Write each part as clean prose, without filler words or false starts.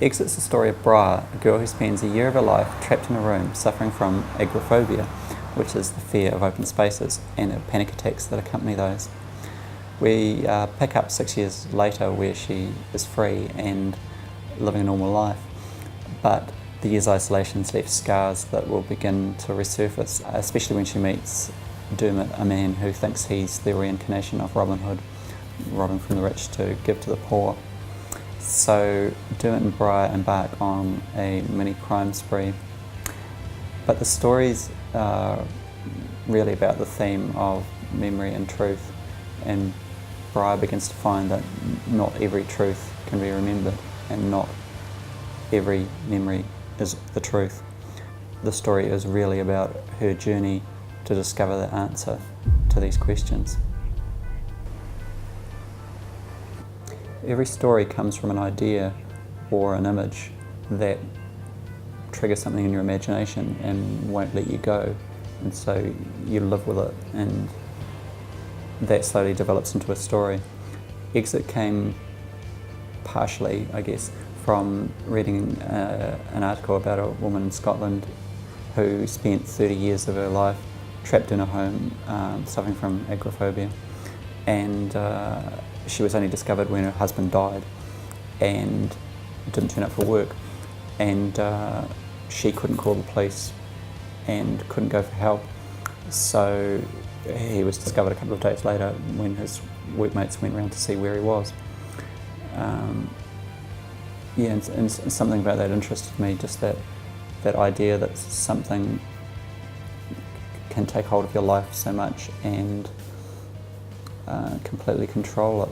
Exit's the story of Bra, a girl who spends a year of her life trapped in a room suffering from agoraphobia, which is the fear of open spaces, and the panic attacks that accompany those. We pick up 6 years later where she is free and living a normal life, but the year's isolation's left scars that will begin to resurface, especially when she meets Dermot, a man who thinks he's the reincarnation of Robin Hood, robbing from the rich to give to the poor. So Dermot and Bri embark on a mini crime spree, but the stories are really about the theme of memory and truth, and Bri begins to find that not every truth can be remembered and not every memory is the truth. The story is really about her journey to discover the answer to these questions. Every story comes from an idea or an image that triggers something in your imagination and won't let you go, and so you live with it, and that slowly develops into a story. Exit came partially, I guess, from reading an article about a woman in Scotland who spent 30 years of her life trapped in a home, suffering from agoraphobia, and she was only discovered when her husband died and didn't turn up for work, and she couldn't call the police and couldn't go for help, so he was discovered a couple of days later when his workmates went around to see where he was. And something about that interested me, just that idea that something can take hold of your life so much and completely control it.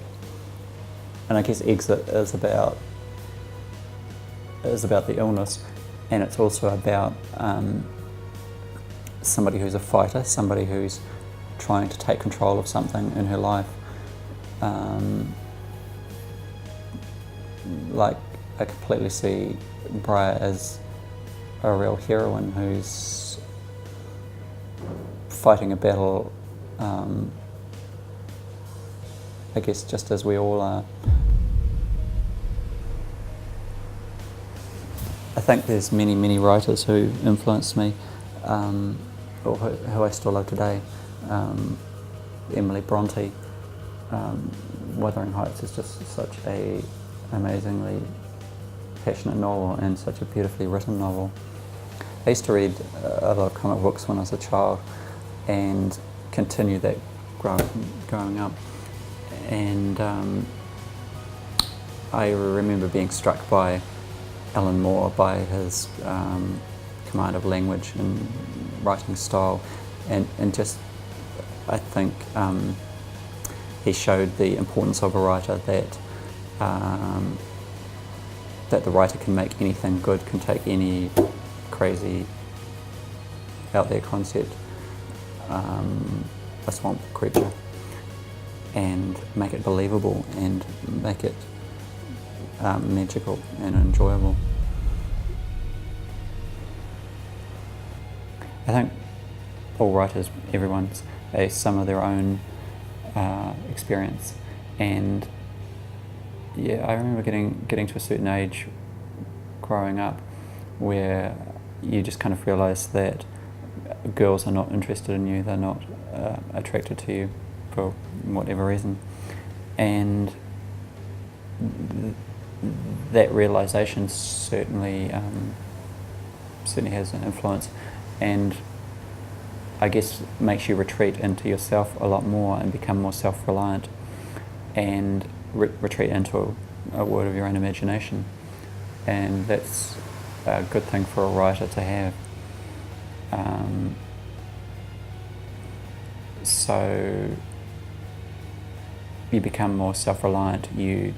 And I guess Exit is about the illness, and it's also about somebody who's a fighter, somebody who's trying to take control of something in her life. Like, I completely see Briar as a real heroine who's fighting a battle, I guess just as we all are. I think there's many writers who influenced me, or who I still love today. Emily Bronte, Wuthering Heights is just such a amazingly passionate novel and such a beautifully written novel. I used to read a lot of comic books when I was a child and continued that growing up, and I remember being struck by Alan Moore, by his command of language and writing style, and just I think he showed the importance of a writer, that the writer can make anything good, can take any crazy out there concept, a swamp creature, and make it believable and make it magical and enjoyable. I think all writers, everyone's a sum of their own experience, and yeah, I remember getting to a certain age growing up where you just kind of realise that girls are not interested in you, they're not attracted to you for whatever reason, and that realisation certainly has an influence, and I guess makes you retreat into yourself a lot more and become more self-reliant, and retreat into a world of your own imagination, and that's a good thing for a writer to have. So you become more self-reliant, you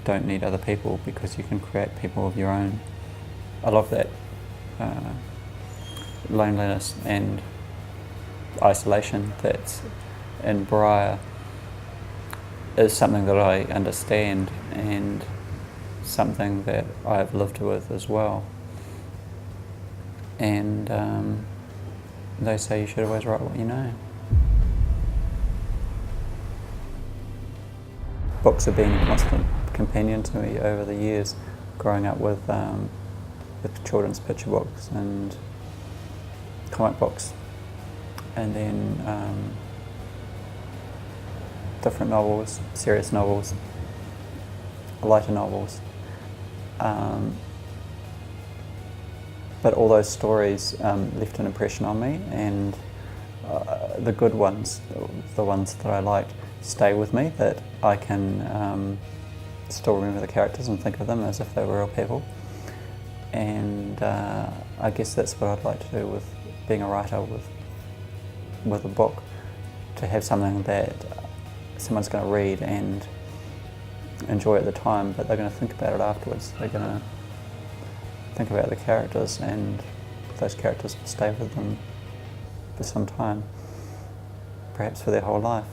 don't need other people because you can create people of your own. I love that loneliness and isolation that's in Briar is something that I understand and something that I've lived with as well. And they say you should always write what you know. Books have been a constant companion to me over the years. growing up with children's picture books and comic books, and then different novels, serious novels, lighter novels. But all those stories left an impression on me, and the good ones, the ones that I liked, stay with me, that I can still remember the characters and think of them as if they were real people. And I guess that's what I'd like to do with being a writer with a book, to have something that someone's going to read and enjoy at the time, but they're going to think about it afterwards. They're going to think about the characters, and those characters will stay with them for some time, perhaps for their whole life.